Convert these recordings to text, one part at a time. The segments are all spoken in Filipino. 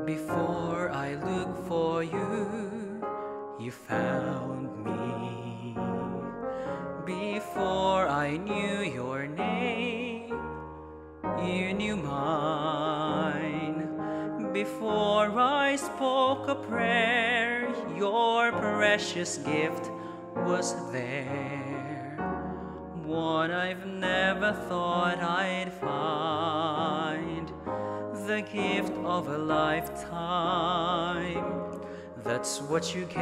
Before I looked for you, you found me. Before I knew your name, you knew mine. Before I spoke a prayer, your precious gift was there. One I've never thought I'd find, the gift of a lifetime. That's what you gave,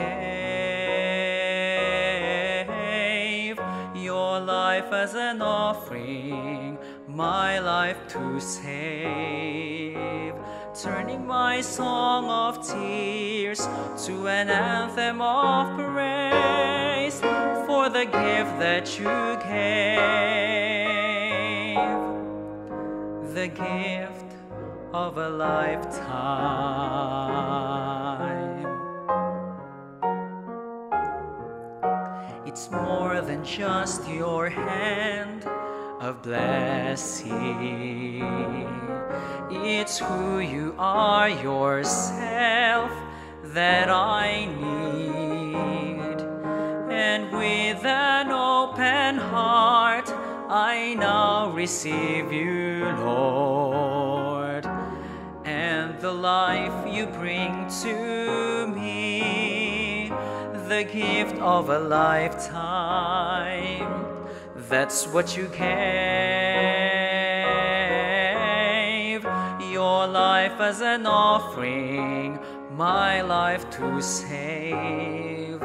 your life as an offering, my life to save, turning my song of tears to an anthem of praise for the gift that you gave, the gift of a lifetime. It's more than just your hand of blessing. It's who you are yourself that I need. And with an open heart, I now receive you, Lord, and the life you bring to me, the gift of a lifetime. That's what you gave, your life as an offering, my life to save,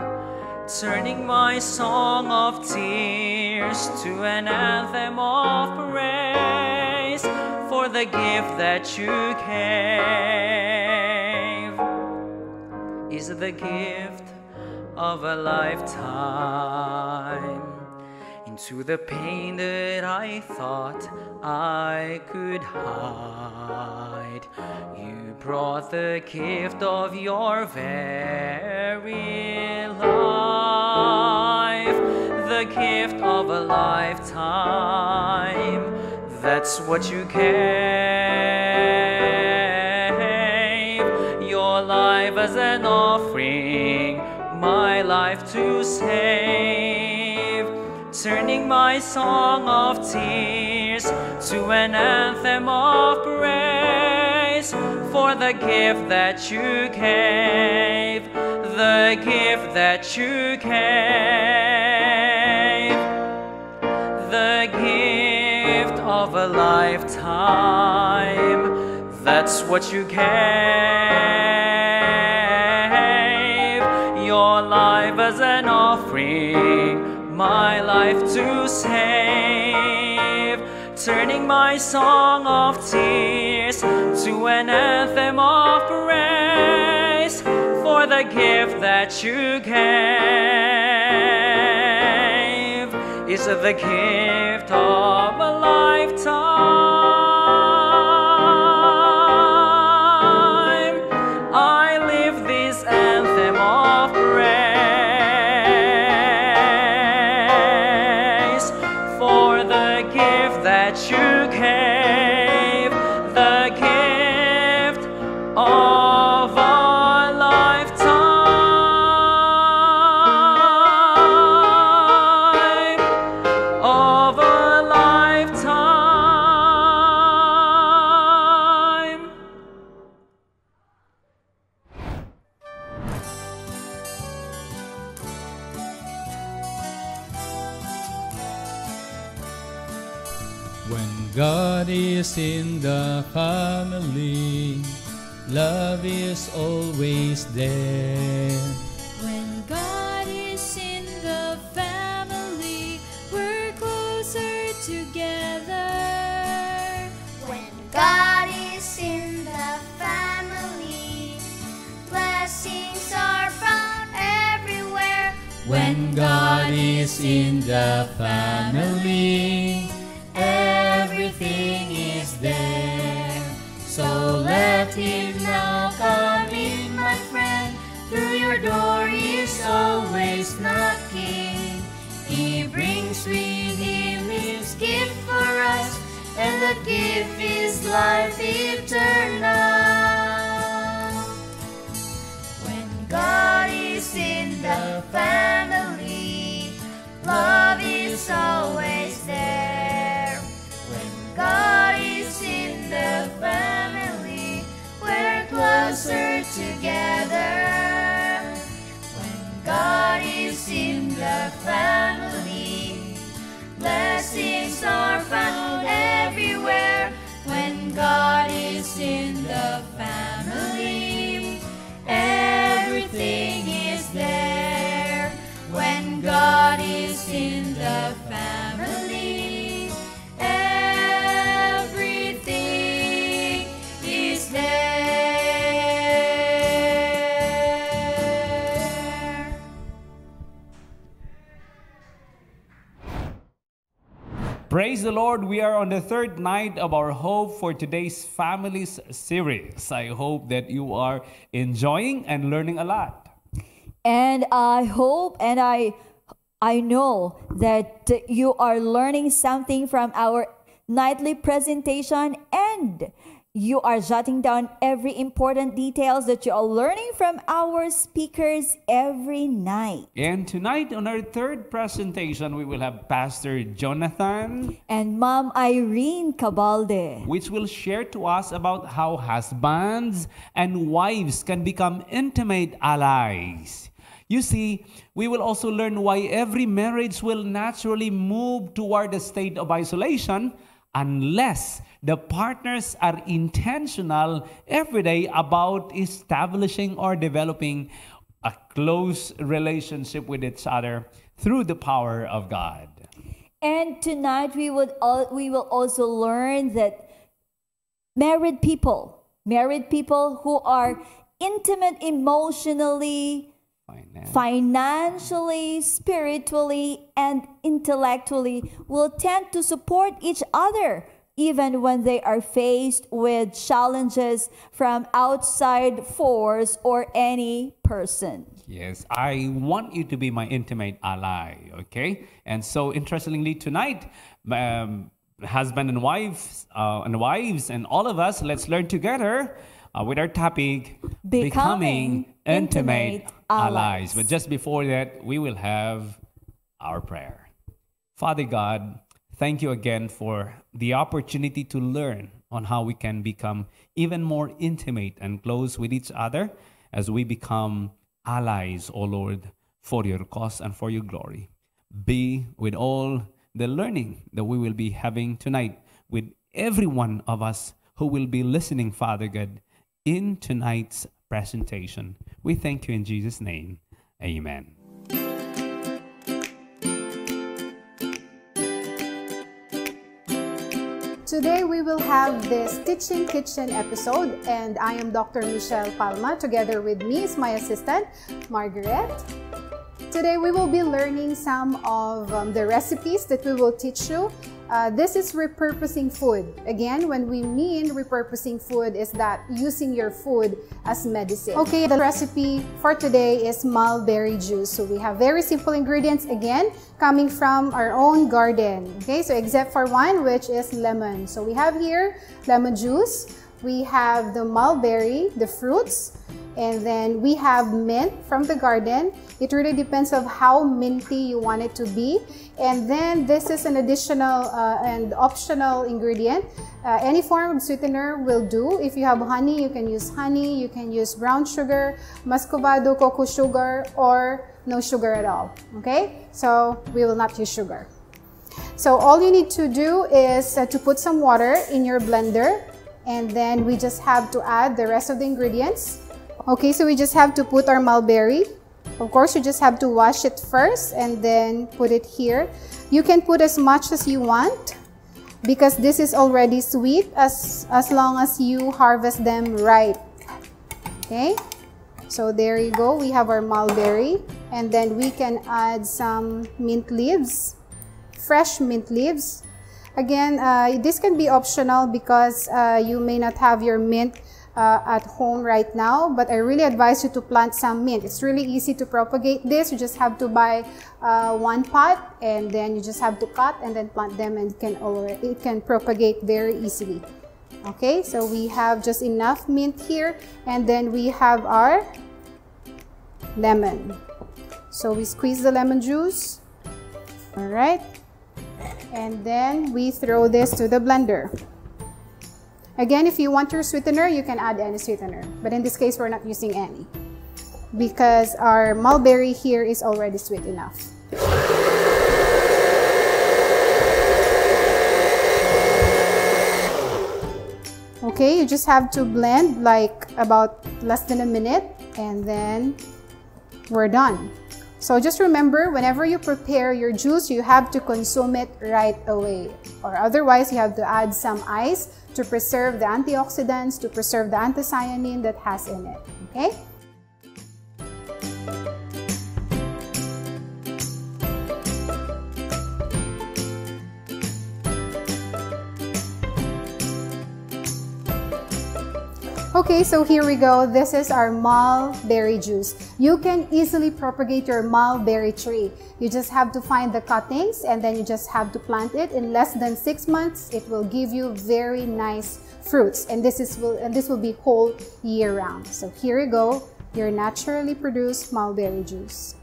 turning my song of tears to an anthem of praise for the gift that you gave, is the gift of a lifetime. Into the pain that I thought I could hide, you brought the gift of your very life, the gift of a lifetime. That's what you gave, your life as an offering, my life to save, turning my song of tears to an anthem of praise for the gift that you gave, the gift that you gave, the gift of a lifetime. That's what you gave, your life as an offering, my life to save, turning my song of tears to an anthem of praise for the gift that you gave, is the gift of a lifetime. I live this anthem of praise for the gift that you gave, the gift of a lifetime, of a lifetime. When God is in the family, love is always there. When God is in the family, we're closer together. When God is in the family, blessings are found everywhere. When God is in the family, everything is there. So let Him now come in our door is always knocking. He brings with him his gift for us, and the gift is life eternal. When God is in the family, love is always there. When God is in the family, we're closer together. When God is in the family, blessings are found everywhere. When God is in the family, everything is there. When God is in the family, everything is there. Praise the Lord. We are on the third night of our Hope for Today's Families series. I hope that you are enjoying and learning a lot. And I hope and I know that you are learning something from our nightly presentation, and you are jotting down every important details that you are learning from our speakers every night. And tonight on our third presentation, we will have Pastor Jonathan, And Mom Irene Cabalde, which will share to us about how husbands and wives can become intimate allies. You see, we will also learn why every marriage will naturally move toward a state of isolation unless the partners are intentional every day about establishing or developing a close relationship with each other through the power of God. And tonight we will also learn that married people who are intimate emotionally, financially, spiritually, and intellectually will tend to support each other even when they are faced with challenges from outside force or any person. Yes, I want you to be my intimate ally, okay? And so, interestingly, tonight, husband and wives and all of us, let's learn together with our topic, Becoming Intimate Allies. But just before that, we will have our prayer. Father God, thank you again for the opportunity to learn on how we can become even more intimate and close with each other as we become allies, O Lord, for your cause and for your glory. Be with all the learning that we will be having tonight, with every one of us who will be listening, Father God, in tonight's presentation. We thank you in Jesus' name. Amen. Today we will have this Teaching Kitchen episode, and I am Dr. Michelle Palma. Together with me is my assistant, Margaret. Today we will be learning some of the recipes that we will teach you. This is repurposing food. Again, when we mean repurposing food, is that using your food as medicine. Okay, the recipe for today is mulberry juice. So we have very simple ingredients, again, coming from our own garden. Okay, so except for one, which is lemon. So we have here lemon juice. We have the mulberry, the fruits, and then we have mint from the garden. It really depends on how minty you want it to be. And then this is an additional and optional ingredient. Any form of sweetener will do. If you have honey, you can use honey. You can use brown sugar, muscovado, cocoa sugar, or no sugar at all. Okay, so we will not use sugar. So all you need to do is to put some water in your blender, and then we just have to add the rest of the ingredients. Okay, so we just have to put our mulberry. Of course, you just have to wash it first and then put it here. You can put as much as you want because this is already sweet as long as you harvest them ripe. Okay, so there you go. We have our mulberry, and then we can add some mint leaves, fresh mint leaves. Again, this can be optional because you may not have your mint at home right now, but I really advise you to plant some mint. It's really easy to propagate this. You just have to buy one pot, and then you just have to cut and then plant them, and it can propagate very easily. Okay, so we have just enough mint here, and then we have our lemon. So we squeeze the lemon juice. All right, and then we throw this to the blender. Again, if you want your sweetener, you can add any sweetener, but in this case, we're not using any because our mulberry here is already sweet enough. Okay, you just have to blend like about less than a minute, and then we're done. So just remember, whenever you prepare your juice, you have to consume it right away, or otherwise you have to add some ice to preserve the antioxidants, to preserve the anthocyanin that has in it, okay? Okay, so here we go. This is our mulberry juice. You can easily propagate your mulberry tree. You just have to find the cuttings, and then you just have to plant it. In less than 6 months, it will give you very nice fruits, and this will be whole year round. So here you go, your naturally produced mulberry juice.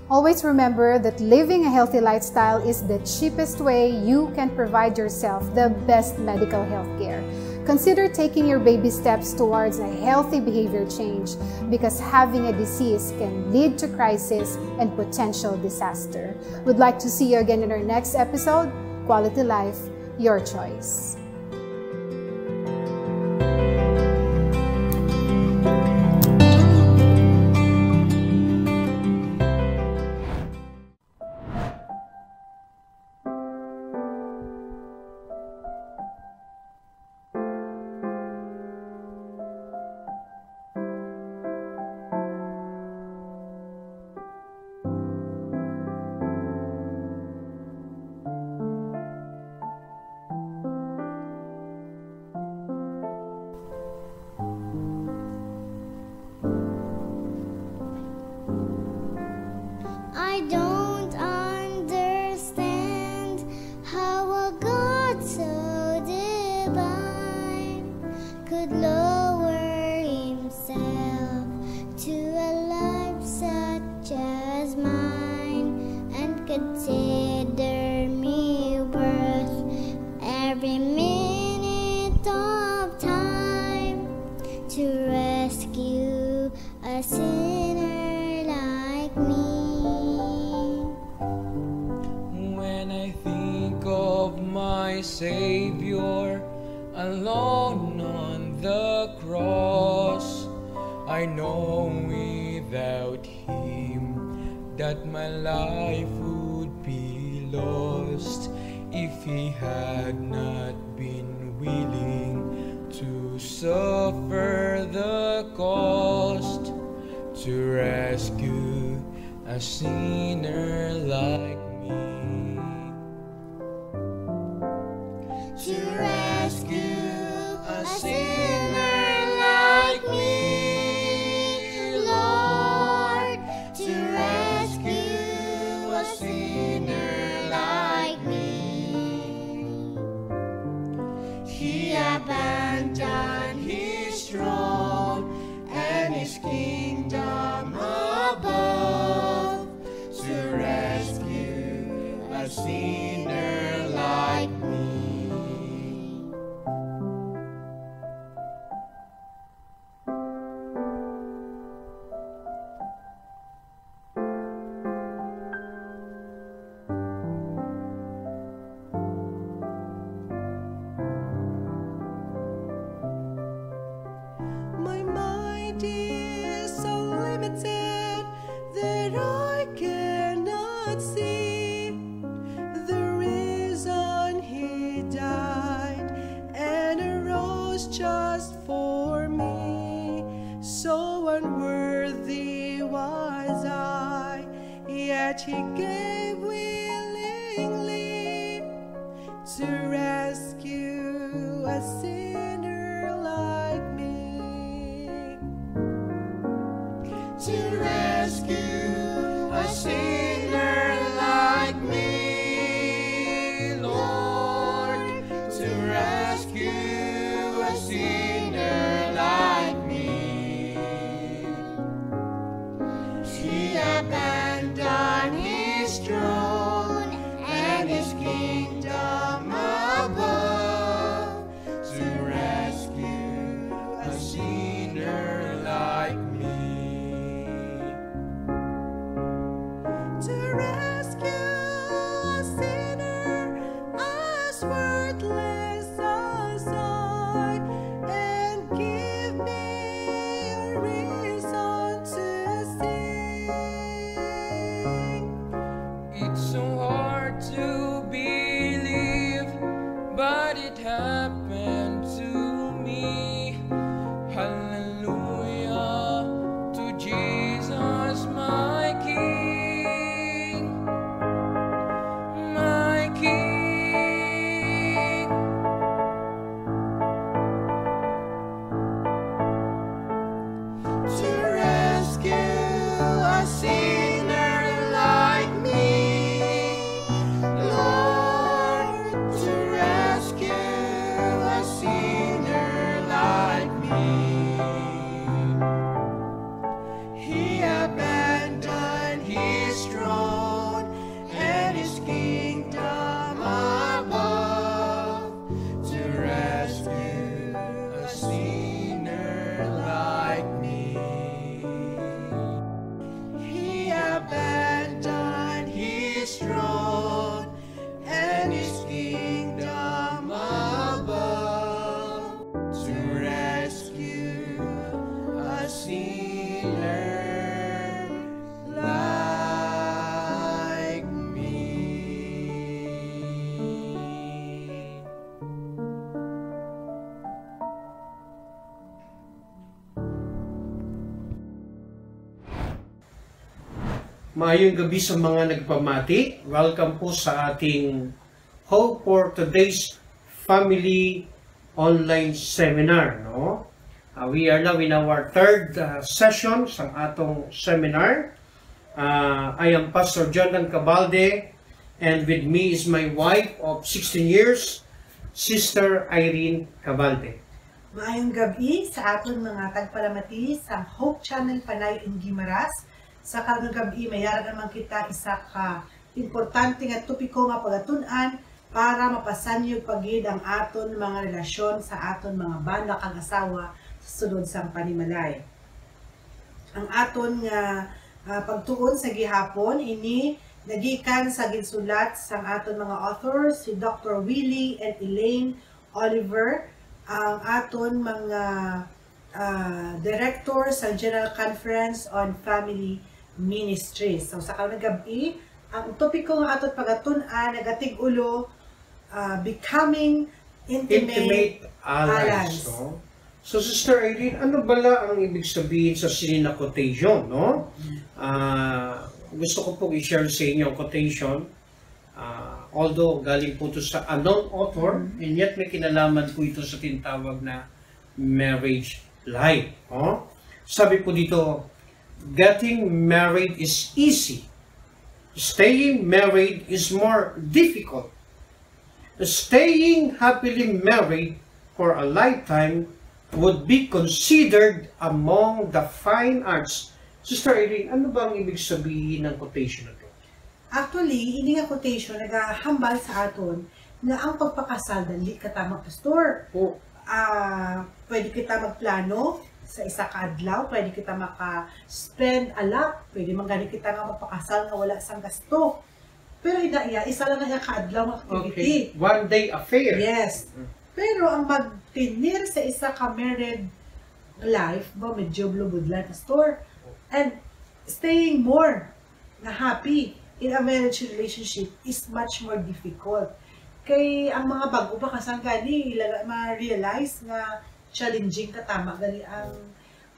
Always remember that living a healthy lifestyle is the cheapest way you can provide yourself the best medical health care. Consider taking your baby steps towards a healthy behavior change, because having a disease can lead to crisis and potential disaster. We'd like to see you again in our next episode. Quality life, your choice. I don't understand how a God so divine could lower himself to a life such as mine, and consider me worth every minute of time to rescue a sinner like me. My Savior alone on the cross, I know without Him that my life would be lost if He had not been willing to suffer the cost to rescue a sinner like me. To rescue a sinner like me, Lord, to rescue a sinner like me. He abandoned His throne and His kingdom above to rescue a sinner like me. My mind is so limited that I cannot see the reason He died and arose just for me. So unworthy was I, yet He gave willingly to rescue a sinner like me, to rescue a sinner like me, Lord, to rescue a sinner like me. He abandoned his throne and his kingdom above to rescue a sinner like me. To rescue a sinner as worthless as I, and give me a reason to sing. It's so hard to believe, but it happened to me. Hallelujah to Jesus, my King, my King. To rescue a sinner like me, Lord, to rescue a sinner like me. He abandoned his throne and his kingdom above to rescue a sinner like me. He abandoned his throne and his kingdom above to rescue a sinner like me. Maayong gabi sa mga nagpamati. Welcome po sa ating Hope for Today's Family Online Seminar. No? We are now in our third session sa atong seminar. I am Pastor Jonathan Cabalde, and with me is my wife of 16 years, Sister Irene Cabalde. Maayong gabi sa aton mga tagpalamati sa Hope Channel Panay in Guimaras. Sa karong gabi mayara naman kita isa ka importante nga topiko nga pagatun-an para mapasanyog pagid ang aton mga relasyon sa aton mga banda kang asawa sa sunod sang panimalay. Ang aton nga pagtuon sa gihapon ini nagikan sa ginsulat sang aton mga authors si Dr. Willie and Elaine Oliver, ang aton mga director sa General Conference on Family Ministries. So sa karong gabi, ang topiko nga aton pagatun-an nagatig ulo, becoming intimate allies. No? So Sister Irene, ano bala ang ibig sabihin sa sinina quotation? No? Gusto ko pong i-share sa inyo ang quotation. Although galing po ito sa unknown author, and yet may kinalaman po ito sa tinatawag na marriage life. No? Sabi po dito, getting married is easy. Staying married is more difficult. Staying happily married for a lifetime would be considered among the fine arts. Sister Irene, ano ba ang ibig sabihin ng quotation na ito? Actually, ini nga quotation nagahambal sa aton na ang pagpakasal dali ka tamang pastor. Oh. Pwede kita magplano sa isa ka adlaw, pwede kita maka-spend a lot, pwede man gani kita nga magpakasal nga wala sang gasto. Pero isa lang na ka-adlaw nga activity. Okay. One day affair. Yes. Pero ang magtinir sa isa ka married life, ba medyo blubudlan pastor. And staying more na happy in a marriage relationship is much more difficult. Kay ang mga bago pa kasang gani, ma-realize nga challenging katama gani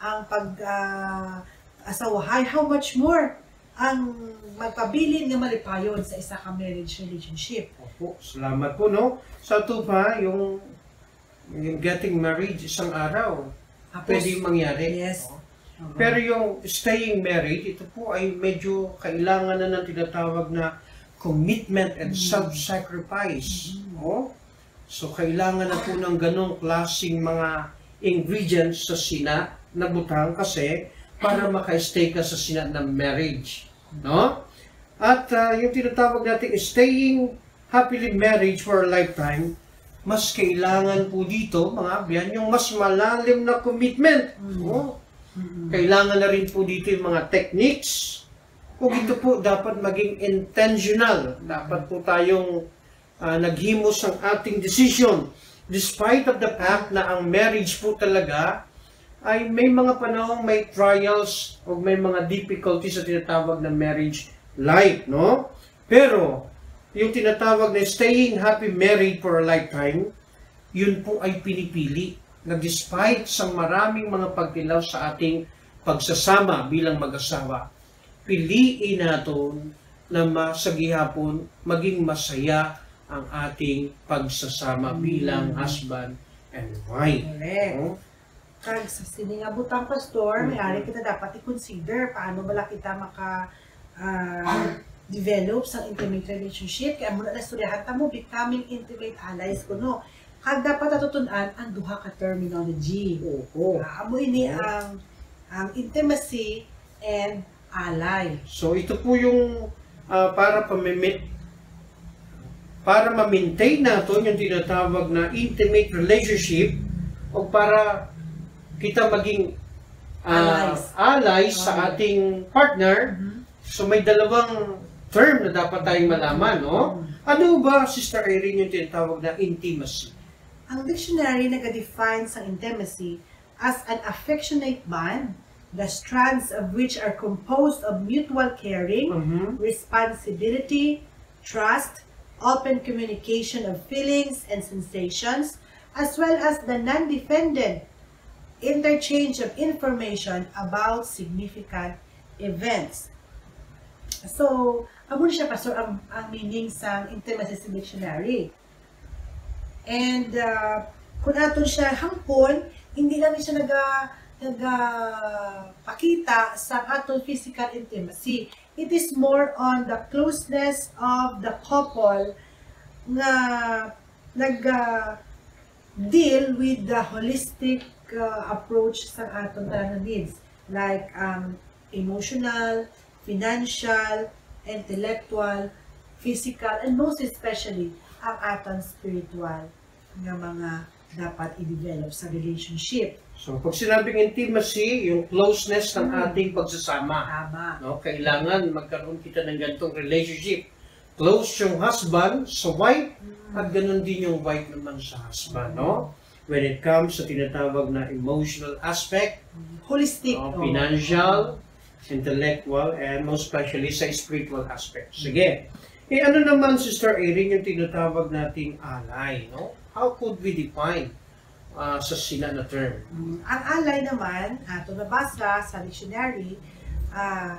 ang pag-asawahay. How much more ang magpabilin nga malipayon sa isa ka marriage relationship. Opo, salamat po, no? Sa ito pa, yung yung getting married isang araw, Tapos, pwede mangyari. Yes. Pero yung staying married, ito po ay medyo kailangan na ng tinatawag na commitment and self-sacrifice. Oh? So, kailangan na po ng ganong klaseng mga ingredients sa sina na butang kasi para maka-stay ka sa sina ng marriage. No? At yung tinatawag natin staying happily married for a lifetime, mas kailangan po dito, mga abyan, yung mas malalim na commitment. Oh? Kailangan na rin po dito yung mga techniques. Kung ito po dapat maging intentional. Dapat po tayong naghimos ng ating decision. Despite of the fact na ang marriage po talaga ay may mga panahong may trials o may mga difficulties sa tinatawag na marriage life, no? Pero, yung tinatawag na staying happy married for a lifetime, yun po ay pinipili na despite sa maraming mga pagkilaw sa ating pagsasama bilang mag-asawa, piliin natin na sa gihapon maging masaya ang ating pagsasama bilang husband and wife. Correct. No? Kag sa siningabutang pastor, may-ari kita dapat i-consider paano bala kita develop sa intimate relationship. Kaya muna na istoryahan ta mo, becoming intimate allies ko, no? Kag dapat natutunan ang duha ka terminology. Oo. Amo ini ang intimacy and ally. So ito po yung para ma-maintain natin yung tinatawag na intimate relationship o para kita maging allies sa ating partner. So may dalawang term na dapat tayong malaman, no? Ano ba, Sister Irene, yung tinatawag na intimacy? Ang dictionary nag-define sa intimacy as an affectionate bond, the strands of which are composed of mutual caring, responsibility, trust, open communication of feelings and sensations, as well as the non-dependent interchange of information about significant events. So, amo siya, Pastor, ang meaning sa intimacy sa dictionary. And kung aton siya hangpon, hindi lang siya nagapakita sa aton physical intimacy. It is more on the closeness of the couple na nag-deal with the holistic approach sa aton tanan needs. Like emotional, financial, intellectual, physical, and most especially, ang aton spiritual nga mga dapat i-develop sa relationship. So, pag sinabing intimacy, yung closeness ng ating pagsasama. Tama. No? Kailangan magkaroon kita ng ganitong relationship. Close yung husband sa wife, at ganun din yung wife naman sa husband. No? When it comes sa tinatawag na emotional aspect, Holistic. financial, intellectual, and most especially sa spiritual aspect. Sige. Ano naman, Sister Irene, yung tinatawag nating ally, no? How could we define sa sina na term? Ang ally naman, ito nabasa sa dictionary,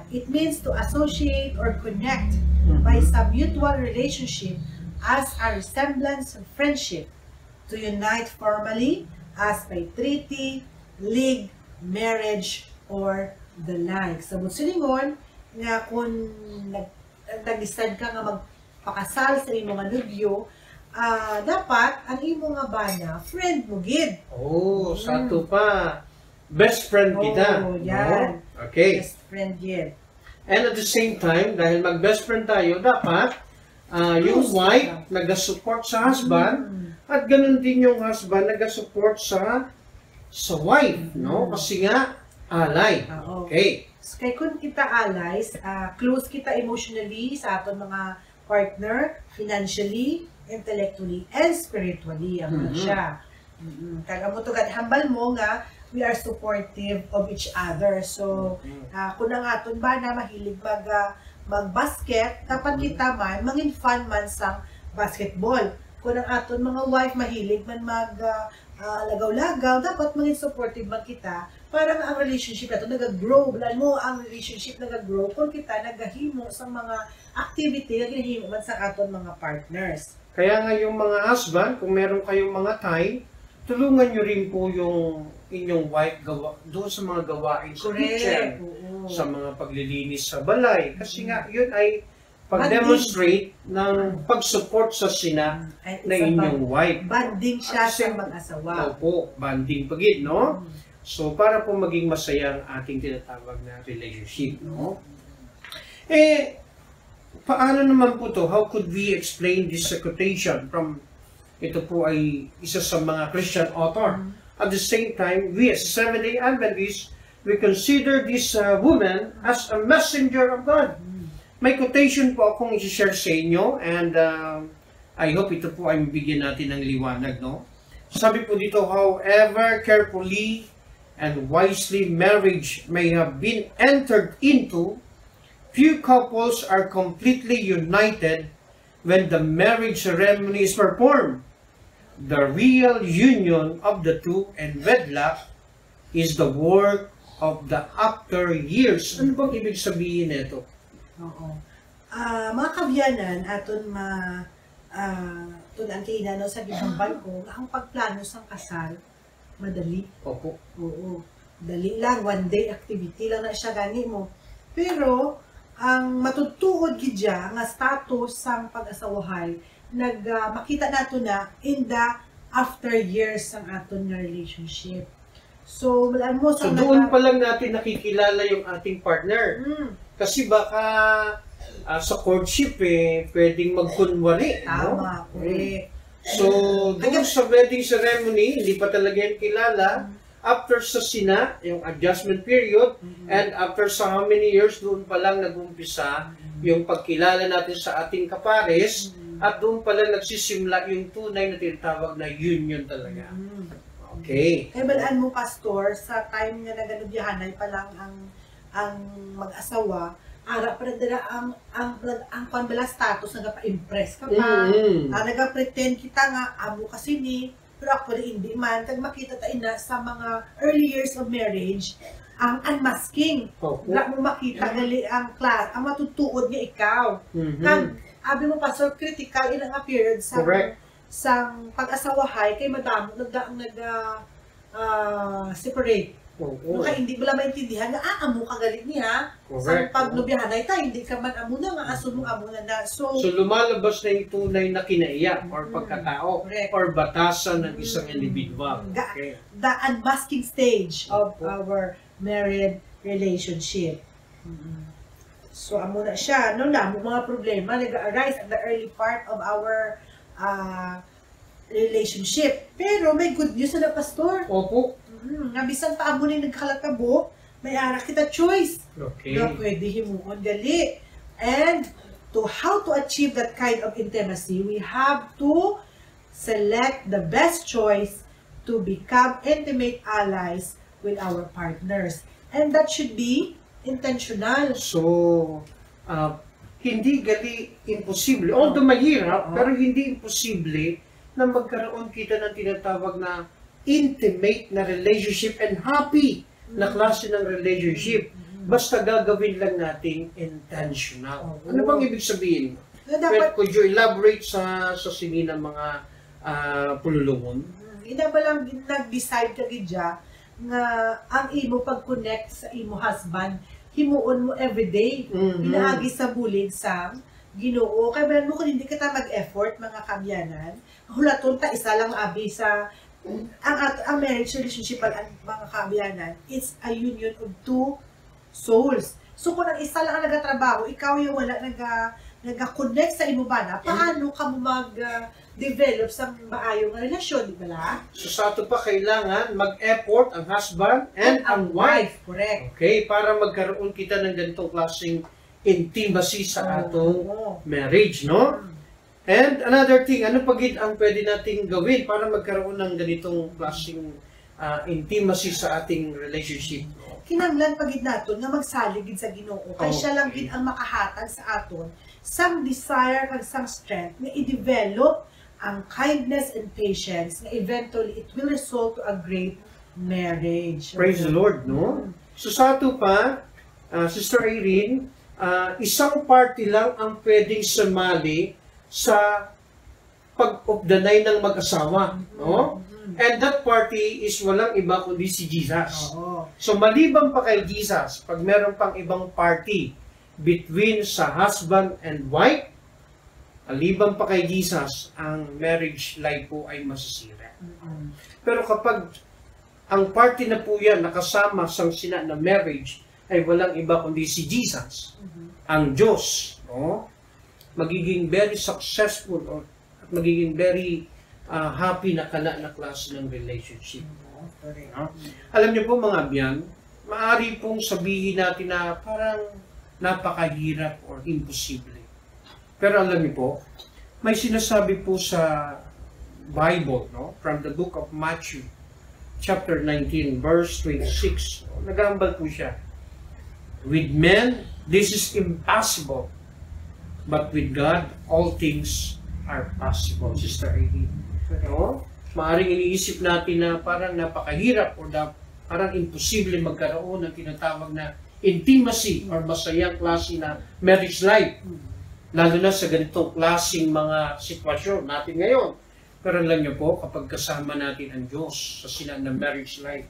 it means to associate or connect by some mutual relationship as a resemblance of friendship, to unite formally as by treaty, league, marriage, or the like. Sa silingon, nga kung nag-decide ka nga magpakasal sa imong manubyo, dapat ang imong nga bana, friend mo gid. Oh, sato pa. Best friend kita. Oh, yan. No? Okay. Best friend gid. And at the same time, dahil mag-best friend tayo, dapat yung wife nag-support sa husband at ganun din yung husband nag-support sa wife, no? Kasi nga, ally. Okay. So, kay kung kita allies, close kita emotionally sa aton mga partner, financially, intellectually, and spiritually. Ang siya. Kaya mo to hambal mo nga, we are supportive of each other. So, kung ang aton ba na mahilig mag-basket, dapat kita man, mangin fun man sa basketball. Kung ang aton mga wife mahilig man lagaw-lagaw, dapat maging supportive man kita para ang relationship nato nag-grow. Bilan mo, ang relationship nag-grow kung kita nagahimo sa mga activity na ginahimo man sa aton mga partners. Kaya nga yung mga husband, kung meron kayong mga tie, tulungan nyo rin po yung inyong wife doon sa mga gawain sa kitchen, sa mga paglilinis sa balay. Kasi nga, yun ay pag-demonstrate ng pag-support sa sina na inyong wife. Banding siya sa mag-asawa. Opo, banding pagid, no? So, para po maging masaya ang ating tinatawag na relationship, no? Paano naman po to? How could we explain this quotation from, ito po ay isa sa mga Christian author. At the same time, we as Seventh-day Adventists, we consider this woman as a messenger of God. May quotation po akong i-share sa inyo, and I hope ito po ay mabigyan natin ng liwanag, no? Sabi po dito, however carefully and wisely marriage may have been entered into, few couples are completely united when the marriage ceremony is performed. The real union of the two and wedlock is the work of the after years. Ano bang ibig sabihin nito? Oo. Mga kabyanan, aton tunan kay inano sa gibambal ko, ang pagplano sa kasal, madali. Opo. Oo. Dali lang, one day activity lang na siya gani mo. Pero, ang matutuod gidya nga status sang pag-asawahay, makita nato na in the after years ng aton nga relationship. So, alam mo So, doon pa lang natin nakikilala yung ating partner. Kasi baka sa courtship pwedeng magkunwari. Tama, correct. So, doon sa wedding ceremony, hindi pa talaga yan kilala. After sa sina, yung adjustment period, and after sa how many years, doon pa lang nag-umpisa yung pagkilala natin sa ating kapares, at doon pa lang nagsisimula yung tunay na tinatawag na union talaga. Okay. Kaya balaan mo, Pastor, sa time nga naganubihanay pa lang ang mag-asawa, ara pa nagdala ang panbala status nagpa-impress ka pa. Nagpa-pretend kita nga, amo kasi ni, pero actually hindi man. Kag makita tayo na sa mga early years of marriage, ang unmasking. Wala mo makita gali ang class, ang matutuod nga ikaw. Kag, abi mo, Pastor, critical in ang period sa pag-asawahay, kay madamo separate. No, kaya hindi mo lang maintindihan nga, amo ka galit niya. Sa pagnubihanay tayo, hindi ka man amo na, nga asunong amo na. So, lumalabas na yung tunay na kinaiyak or pagkatao or batasan ng isang individual. The unmasking stage of our married relationship. So, amo na siya. No, mga problema nag-arise at the early part of our relationship. Pero may good news na, Pastor. Opo. Nga bisan pa amo ni nagkalakabo, may ara kita choice. Okay. Na pwede himuon gali. And how to achieve that kind of intimacy, we have to select the best choice to become intimate allies with our partners. And that should be intentional. So, hindi gali imposible. Although mahirap, pero hindi imposible na magkaroon kita ng tinatawag na intimate na relationship and happy na klase ng relationship. Basta gagawin lang natin intentional. Ano bang ibig sabihin? Could you elaborate sa sini ng mga pululungon? Hindi ba lang nag-decide ka gidya nga ang imo pag-connect sa imo husband, himuon mo everyday, inaagi sa bulig sa Ginoo. Kaya ba mo kung hindi ka mag-effort, mga kabyanan, hulaton ta isa lang abi sa ang marriage relationship mga kabyanan, it's a union of two souls. So kung ang isa lang ang nagatrabaho, ikaw yung wala nag-connect sa imo bana, paano ka mo mag-develop sa maayong relasyon, di ba la? So sa ato pa kailangan mag-effort ang husband and ang wife. Correct. Okay, para magkaroon kita ng ganitong klaseng intimacy sa atong marriage, no? And another thing, ano pagit ang pwede nating gawin para magkaroon ng ganitong klaseng intimacy sa ating relationship? Kinahanglan pagid naton nga magsaligid sa Ginoo. Kay siya lang gid ang makahatag sa aton sang desire kag sang strength nga i-develop ang kindness and patience nga eventually it will result to a great marriage. Praise the Lord, no? So sa ato pa, Sister Irene, isang party lang ang pwedeng sumali sa pag-updanay ng mag-asawa, no? And that party is walang iba kundi si Jesus. Oo. So maliban pa kay Jesus, pag meron pang ibang party between sa husband and wife, maliban pa kay Jesus, ang marriage life po ay masisira. Pero kapag ang party na po yan nakasama sa sina na marriage ay walang iba kundi si Jesus, ang Diyos, no? Magiging very successful at magiging very happy na klase ng relationship. No? Alam niyo po mga biyan, maaari pong sabihin natin na parang napakahirap or imposible. Pero alam niyo po, may sinasabi po sa Bible, no? From the book of Matthew, chapter 19, verse 26. Nagambal po siya. With men, this is impossible. But with God, all things are possible. Sister Aileen. No? Maaring iniisip natin na parang napakahirap o parang imposible magkaroon ng tinatawag na intimacy or masayang klase na marriage life. Lalo na sa ganitong klaseng mga sitwasyon natin ngayon. Pero alam niyo po, kapag kasama natin ang Diyos sa sila ng marriage life,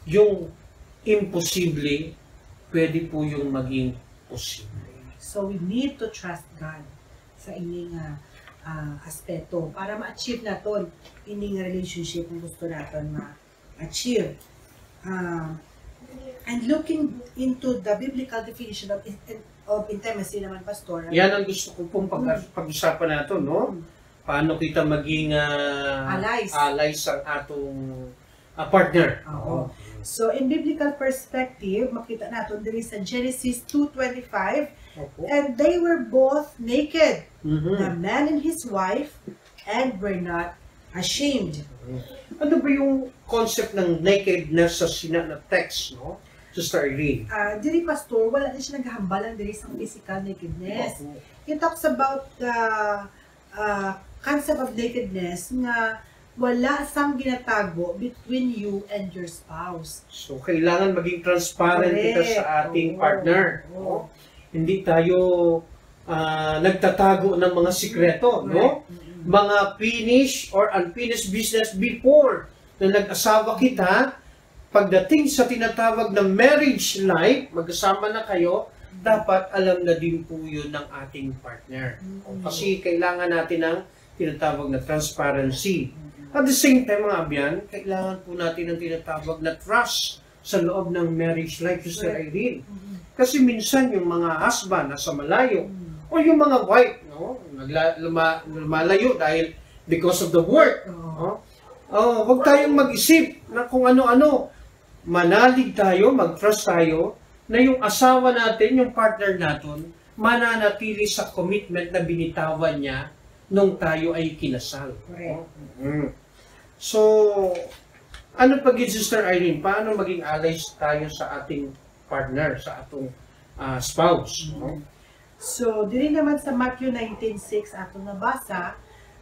yung imposible, pwede po yung maging posible. So we need to trust God sa ining aspeto para ma-achieve naton ining relationship kung gusto natin ma-achieve. And looking into the biblical definition of intimacy naman, Pastor. Yan ang gusto ko pong pag-usapan natin, no? Paano kita maging allies sa atong partner. Oo. So, in biblical perspective, makita natin diri sa Genesis 2:25, and they were both naked, the man and his wife, and were not ashamed. Ano ba yung concept ng nakedness sa na text, no? Sister Irene. Diri, Pastor, wala na siya naghahambalan diri sa physical nakedness. It talks about the concept of nakedness nga wala sang ginatago between you and your spouse. So, kailangan maging transparent kita sa ating partner. No? Hindi tayo nagtatago ng mga sikreto, no? Mga finished or unfinished business before na nag-asawa kita, pagdating sa tinatawag na marriage life, magkasama na kayo, dapat alam na din po yun ng ating partner. Kasi kailangan natin ng tinatawag na transparency. At the same time, mga abyan, kailangan po natin ng tinatawag na trust sa loob ng marriage life, Sister Irene. Kasi minsan yung mga husband nasa malayo, o yung mga wife, no, lumalayo dahil because of the work. No? Huwag tayong mag-isip na kung ano-ano. Manalig tayo, mag-trust tayo, na yung asawa natin, yung partner natin, mananatili sa commitment na binitawan niya nung tayo ay kinasal. So, ano pag Sister Irene, paano maging allies tayo sa ating partner, sa atong spouse? No? So, diri naman sa Matthew 19:6 atong nabasa,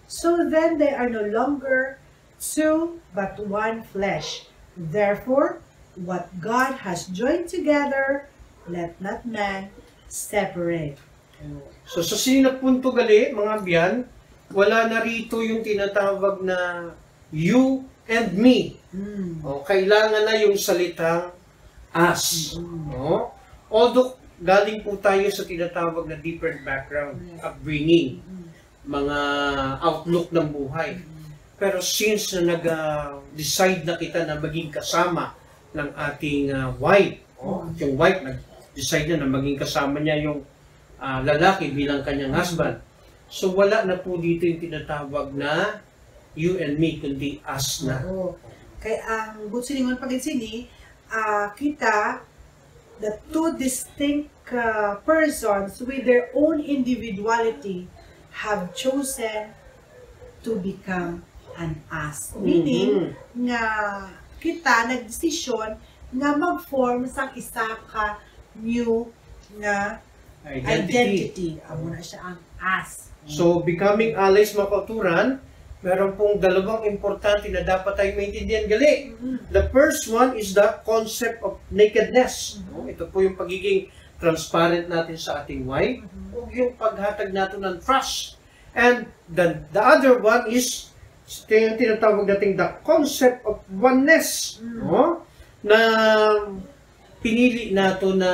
so then they are no longer two, but one flesh. Therefore, what God has joined together, let not man separate. So, sa sinapunto gali, mga biyan, wala na rito yung tinatawag na you and me. Kailangan na yung salitang us. Although, galing po tayo sa tinatawag na different background, upbringing, mga outlook ng buhay. Pero since na nag-decide na kita na maging kasama ng ating wife, at yung wife nag-decide na maging kasama niya yung lalaki bilang kanyang husband, so wala na po dito yung tinatawag na you and me, kundi us na. Kaya ang good siningon pagin sini, kita, the two distinct persons with their own individuality have chosen to become an us. Meaning, nga kita nagdesisyon nga mag-form sa isa ka new na identity. Amo na siya ang us. So, becoming allies, mga kauturan, meron pong dalawang importante na dapat tayong maintindihan gali. The first one is the concept of nakedness. Ito po yung pagiging transparent natin sa ating wife o yung paghatag natin ng trust. And the other one is Ito yung tinatawag nating the concept of oneness. No? Na pinili nato na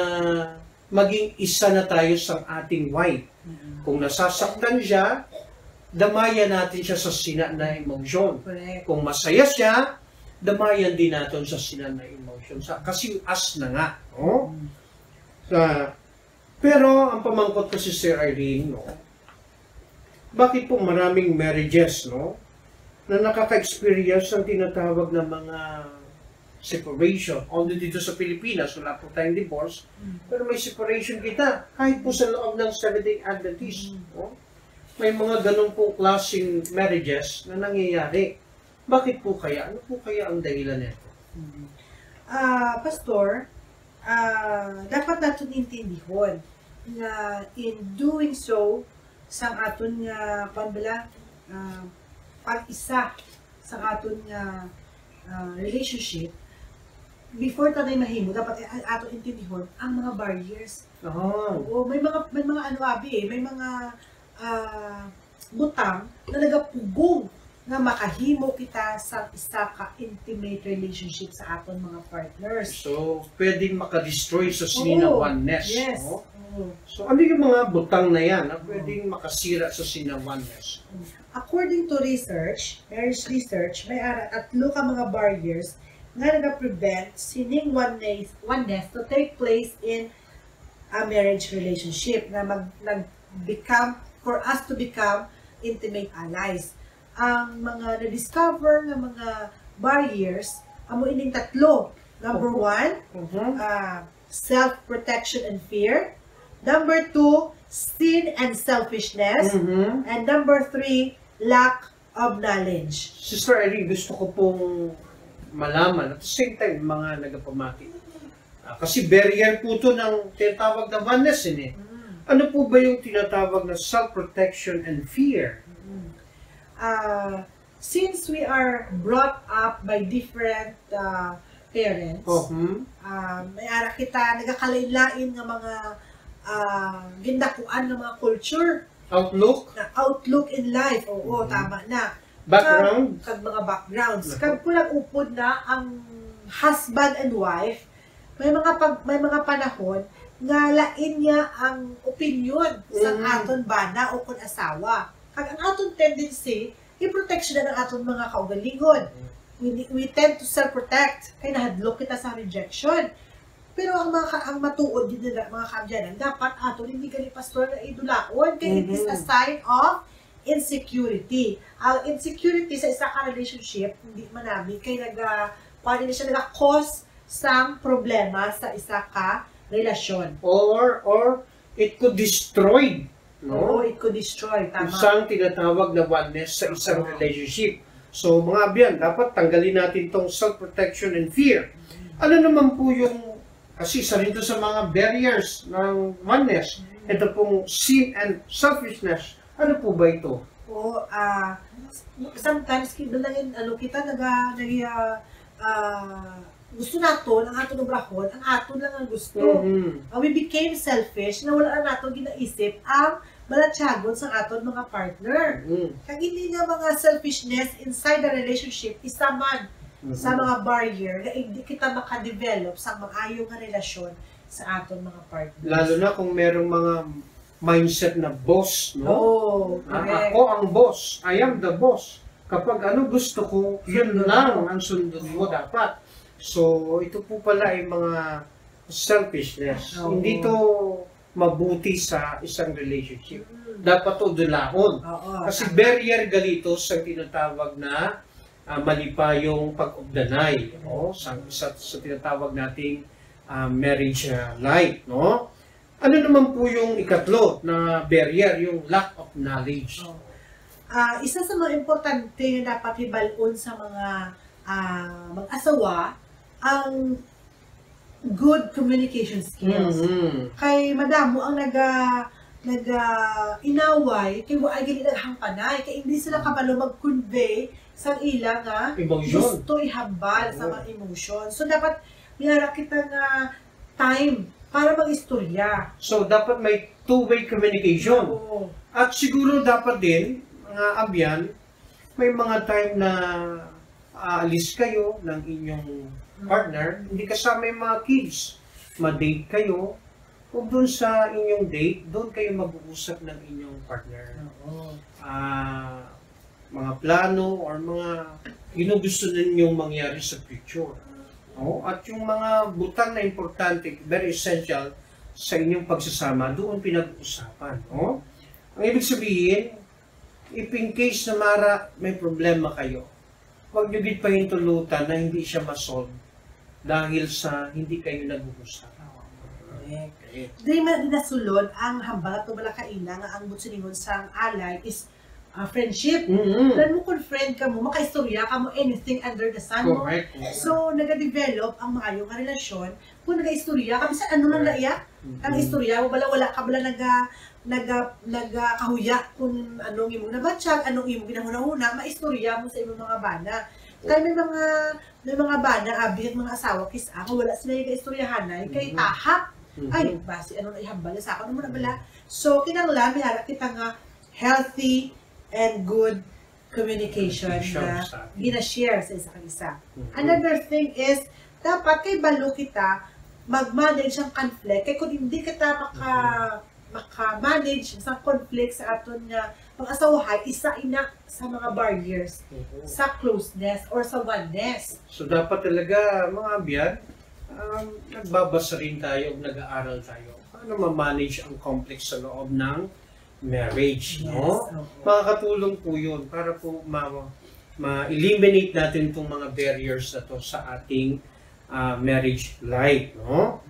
maging isa na tayo sa ating wife. Kung nasasaktan siya, damayan natin siya sa sina na emotion. Correct. Kung masaya siya, damayan din natin sa sina na emotion. Kasi as na nga. No? Pero ang pamangkot ko si Sir Irene, no? Bakit po maraming marriages, no? Na nakaka-experience ng tinatawag na mga separation. Although dito sa Pilipinas, wala po tayong divorce, pero may separation kita. Kahit po sa loob ng Seventh-day Adventist. No? May mga ganun po klaseng marriages na nangyayari. Bakit po kaya? Ano po kaya ang dahilan nito? Pastor, dapat natin intindihon na in doing so, sa aton nga pag-isa sa aton nga relationship, before tayo mahimo, dapat ato intindihon ang mga barriers. Oo, may mga ano abi may mga butang na nagapugong na makahimo kita sa isa ka intimate relationship sa aton mga partners. So, pwedeng makadestroy sa sina oneness. Yes. No? So, ano yung mga butang na yan na pwedeng makasira sa sina oneness? According to research, marriage research, may tatlo ka mga barriers na nag-prevent sining oneness to take place in a marriage relationship na for us to become intimate allies. Ang mga na-discover ng mga barriers, amo ining tatlo. Number 1, self-protection and fear. Number 2, sin and selfishness. And number 3, lack of knowledge. Sister Irene, gusto ko pong malaman at the same time mga nagapamati. Kasi barrier po ito ng tinatawag na oneness eh. Ano po ba yung tinatawag na self-protection and fear? Since we are brought up by different parents, may ara kita nagakalain-lain ng mga gindakuan ng mga culture. Outlook in life. Oo, tama na. Background? Kag mga backgrounds. Kag kulang upod na ang husband and wife, may mga panahon nga lain niya ang opinion sa aton bana o kun asawa. Kag ang aton tendency, i-protection na ng aton mga kaugalingon. We tend to self-protect. Kaya nahadlok kita sa rejection. Pero ang matuod din nila, mga kabyanan, dapat aton hindi gali pastor na idulaon. Kaya it is a sign of insecurity. Ang insecurity sa isa ka relationship, hindi manami, kaya paano siya nag-cause sa problema sa isa ka relasyon. Or it could destroy, no? It could destroy, tama. Isang tinatawag na oneness sa isang relationship. So, mga abyan, dapat tanggalin natin tong self-protection and fear. Ano naman po yung, kasi isa rin sa mga barriers ng oneness, ito pong sin and selfishness. Ano po ba ito? Sometimes, kita gusto nato, ang ato nabrahon, ang ato lang ang gusto. We became selfish, na wala nato ginaisip ang balatsagon sa aton mga partner. Kaya hindi nga mga selfishness inside the relationship, isa man sa mga barrier na hindi kita makadevelop sa maayong relasyon sa aton mga partners. Lalo na kung merong mga mindset na boss, no? Correct. Ako ang boss, I am the boss. Kapag ano gusto ko, yun lang ang sundin mo dapat. So, ito po pala ay mga selfishness. Hindi to mabuti sa isang relationship. Dapat to dulaon. Kasi barrier galito sa tinatawag na mali pa yung pag-ugdanay, no? Sa tinatawag nating marriage life, no? Ano naman po yung ikatlo na barrier, yung lack of knowledge? Isa sa mga importante na dapat hibalon sa mga mag-asawa, ang good communication skills. Kay madamo ang inaway, kay mo ay ginilaghang panay, kay hindi sila kabalo mag-convey sa ila nga gusto ihambal sa mga emotion. So dapat mayara kita nga time para mag-istorya. So dapat may two-way communication. At siguro dapat din, mga abyan, may mga time na aalis kayo ng inyong partner, hindi kasama yung mga kids. Ma-date kayo, kung doon sa inyong date, doon kayo mag-uusap ng inyong partner. Mga plano or mga ginugusto ninyong mangyari sa future. At yung mga butang na importante, very essential sa inyong pagsasama, doon pinag-uusapan. Ang ibig sabihin, if in case na may problema kayo, huwag nyo pahintulutan na hindi siya masolve dahil sa hindi kayo nag-uusap. Dahil nasulod ang hambal at tumalakaina nga ang butsuningon sa alay is friendship. Plan mo kung friend ka mo, makaistorya ka mo anything under the sun mo. So, nag-develop ang maayong relasyon kung nag-istorya ka. Bisan ano nang laiyak? Ang istorya mo, wala ka bala nagkahuya kung anong imong nabatsyag, anong imong ginahuna-huna, maistorya mo sa imong mga bana. Kaya may mga bana, abi at mga asawa, wala sila yung istoryahanay, kay tahap. Ay, basi, ano na ihambal sa akin, ano na bala? So, kinanglan, may harap kita nga healthy and good communication na gina-share sa isa kang isa. Another thing is, dapat kay balo kita, mag-manage ang conflict. Kaya kung hindi kita maka-manage sa conflict sa aton nga pag-asawahay, isa ina sa mga barriers sa closeness or sa oneness. So dapat talaga mga abyan, nagbabasa rin tayo, nag-aaral tayo. Paano ma-manage ang conflict sa loob ng marriage, no? Makakatulong po yun para po ma-eliminate natin itong mga barriers na to sa ating marriage life, no?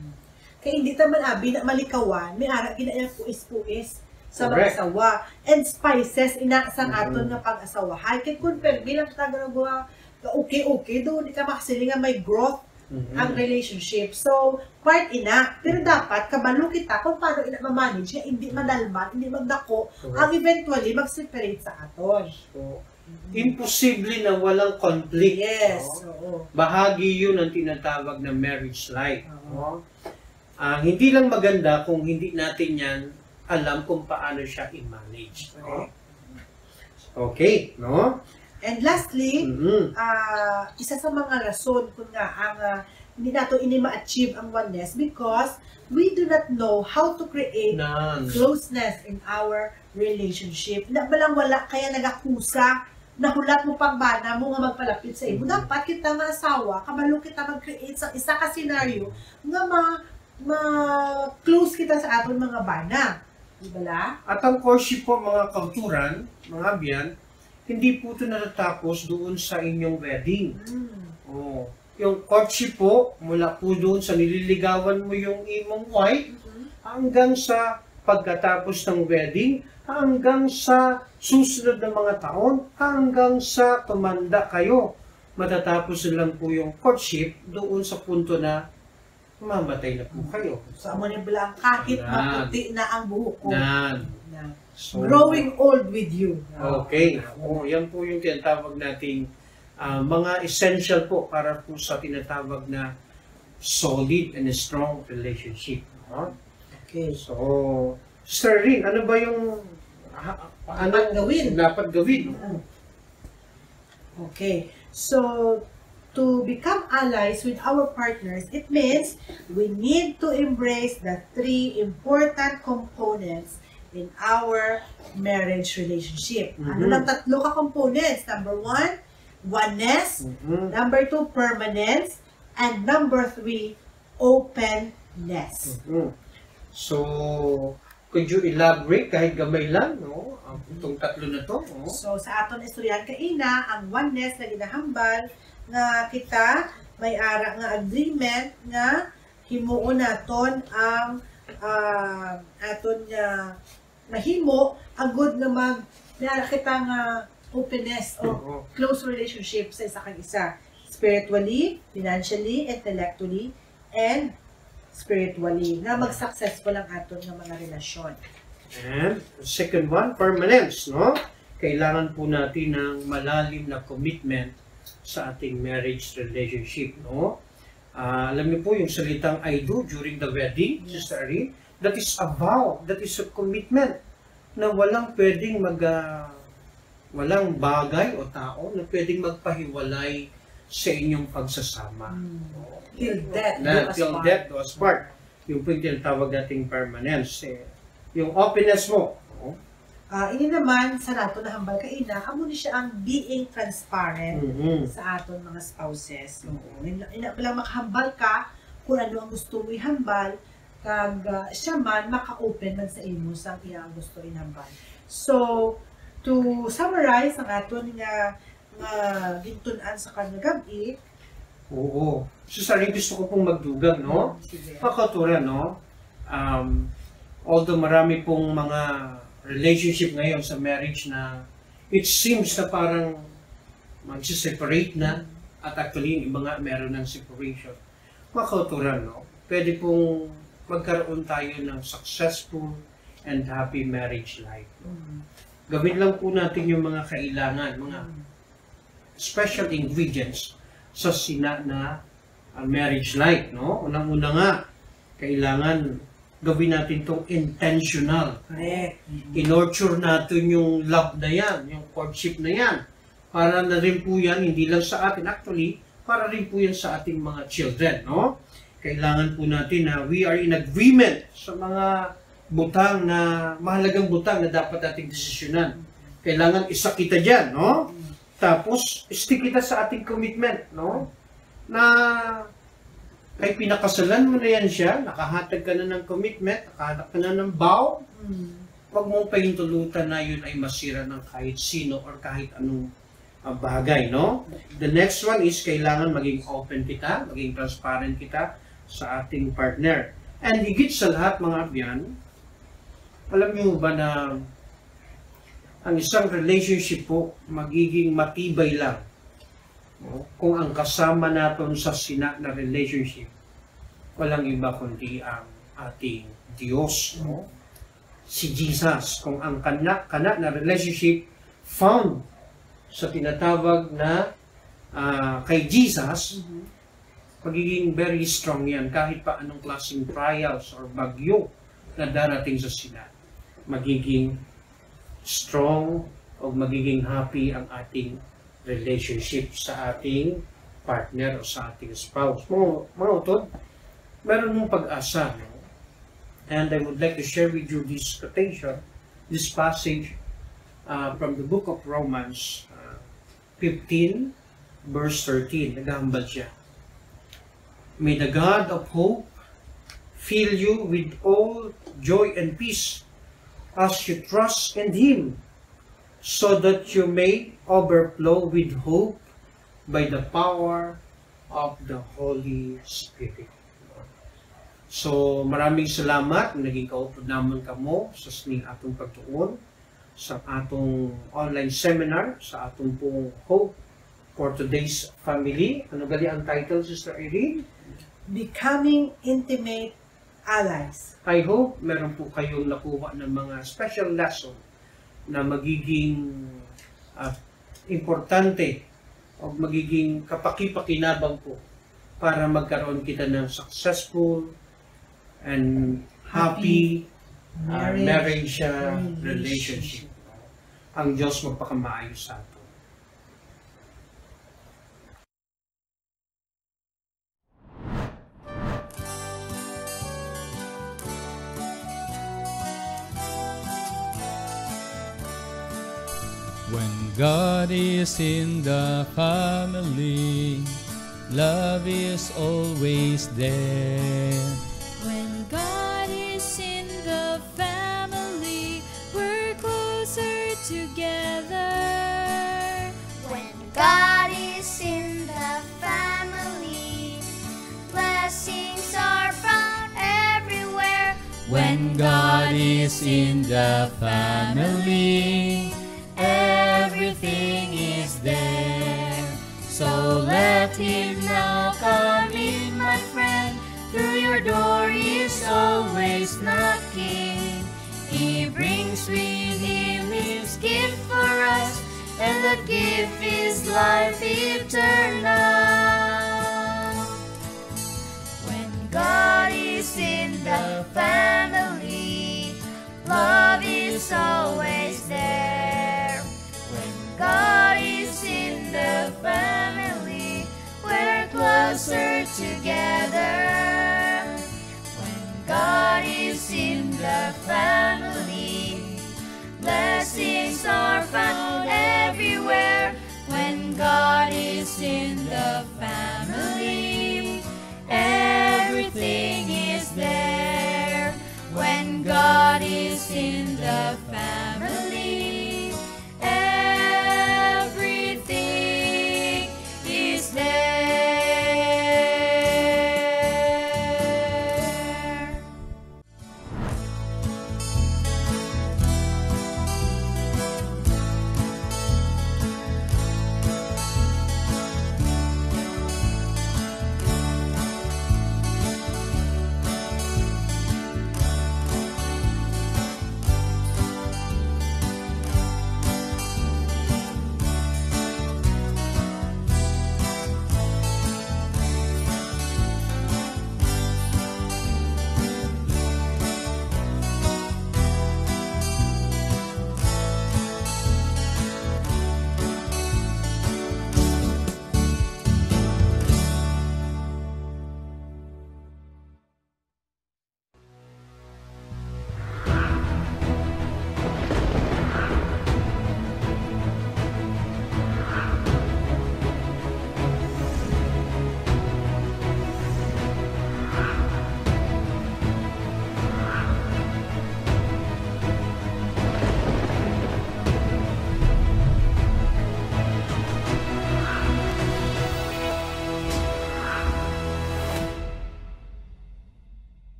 Kaya hindi naman abi na malikawan, may ara ginaya puis-puis sa mga asawa. And spices, inaasan aton nga pag-asawahay. Kaya kung bilang taga-gawa, okay, doon, di ka makasili nga may growth ang relationship. So, part ina. Pero dapat, kabalo kita kung paano ina ma-manage, hindi madalman, hindi magdako, ang eventually mag-separate sa aton. So, imposible na walang conflict. Yes. No? Bahagi yun ang tinatawag na marriage life. No? Hindi lang maganda kung hindi natin yan alam kung paano siya i-manage. Okay, no? And lastly, isa sa mga rason kung nga ang hindi nato ma-achieve ang oneness because we do not know how to create closeness in our relationship. Na balang wala kaya nagakusa, nahulat mo pang bana mo nga magpalapit sa imo. Dapat kita nga asawa, kabalo kita mag-create sa isa ka scenario nga ma-close kita sa aton mga bana. Di ba? At ang courtship po, mga kauturan, mga abyan, hindi po ito natatapos doon sa inyong wedding. Yung courtship po, mula po doon sa nililigawan mo yung imong wife, hanggang sa pagkatapos ng wedding, hanggang sa susunod na mga taon, hanggang sa tumanda kayo. Matatapos lang po yung courtship doon sa punto na mamatay na po kayo. So, amo ni bilang kahit maputi na ang buhok ko. So, growing old with you. Okay. Yan po yung tinatawag nating mga essential po para po sa tinatawag na solid and strong relationship. Okay. So, Sister Rin, ano ba yung dapat gawin? Okay. So, to become allies with our partners, it means we need to embrace the three important components in our marriage relationship. Ano lang tatlo ka components? Number 1, oneness. Number 2, permanence. And number 3, openness. So, could you elaborate kahit gamay lang, no? Itong tatlo na to. So, sa aton istoryan kaina, ang oneness na ginahambal nga kita may ara nga agreement nga himuon naton ang aton nga mahimo agud nga may kita nga openness o close relationship sa isa kang isa, spiritually, financially, intellectually, and spiritually na mag-successful ang aton nga mga relasyon. And second one, permanence, no? Kailangan po natin ng malalim na commitment sa ating marriage relationship, no? Alam niyo po yung salitang I do during the wedding, Sister Ari, that is a vow, that is a commitment na walang pwedeng Walang bagay o tao na pwedeng magpahiwalay sa inyong pagsasama. Till death do us Till part. death do us part. Yung po yung tinatawag nating permanence. Yung openness mo. Ini naman sa nato na hambal ka ina, amo ni siya ang being transparent Mhm. sa aton mga spouses. Oo. Ina lang makahambal ka kung ano ang gusto mo ihambal, kag siya man maka-open man sa imo sa iyang gusto ihambal. So, to summarize ang aton nga gintun-an sa kanya gabi, Oo. So, sarili gusto ko pong magdugang, no? sige. Pakaturan, no? Although marami pong mga relationship ngayon sa marriage na it seems na parang magsiseparate na at actually yung iba nga meron ng separation. Pakaturan, no? Pwede pong magkaroon tayo ng successful and happy marriage life. Gawin lang po natin yung mga kailangan, mga special ingredients sa sina na marriage life, no? Unang-una nga, kailangan gawin natin itong intentional. Correct. I-nurture natin yung love na yan, yung courtship na yan. Para na rin po yan, hindi lang sa atin, actually, para rin po yan sa ating mga children, no? Kailangan po natin na we are in agreement sa mga butang na, mahalagang butang na dapat nating desisyonan. Kailangan isa kita dyan, no? Tapos, stick kita sa ating commitment, no? Na ay pinakasalan mo na yan siya, nakahatag ka na ng commitment, nakahanap ka na ng vow, huwag mong pahintulutan na yun ay masira ng kahit sino or kahit anong bagay, no? The next one is kailangan maging open kita, maging transparent kita sa ating partner. And higit sa lahat, mga abyan, alam niyo ba na ang isang relationship po magiging matibay lang, no? Kung ang kasama natin sa sina na relationship, walang iba kundi ang ating Diyos, no? Si Jesus. Kung ang kana na relationship found sa tinatawag na kay Jesus, magiging very strong yan. Kahit pa anong klaseng trials or bagyo na darating sa sina, magiging strong o magiging happy ang ating relationship sa ating partner o sa ating spouse. Mga utod, meron mong pag-asa. No? And I would like to share with you this quotation, this passage from the book of Romans 15, verse 13. Naghahambal siya. May the God of hope fill you with all joy and peace as you trust in Him, so that you may overflow with hope by the power of the Holy Spirit. So, maraming salamat na naging kaupod naman kamo sa sining atong pagtuon, sa atong online seminar, sa atong pong Hope for Today's Family. Ano gali ang title, Sister Irene? Becoming Intimate Allies. I hope meron po kayong nakuha ng mga special lesson na magiging importante o magiging kapaki-pakinabang po para magkaroon kita ng successful and happy marriage relationship. Ang Diyos magpakamaayos sa atin. When God is in the family, love is always there. When God is in the family, we're closer together. When God is in the family, blessings are found everywhere. When God is in the family, everything is there. So let Him now come in, my friend. Through your door He is always knocking. He brings with Him His gift for us, and the gift is life eternal. When God is in the family, love is always there. When together. When God is in the family, blessings are found everywhere. When God is in the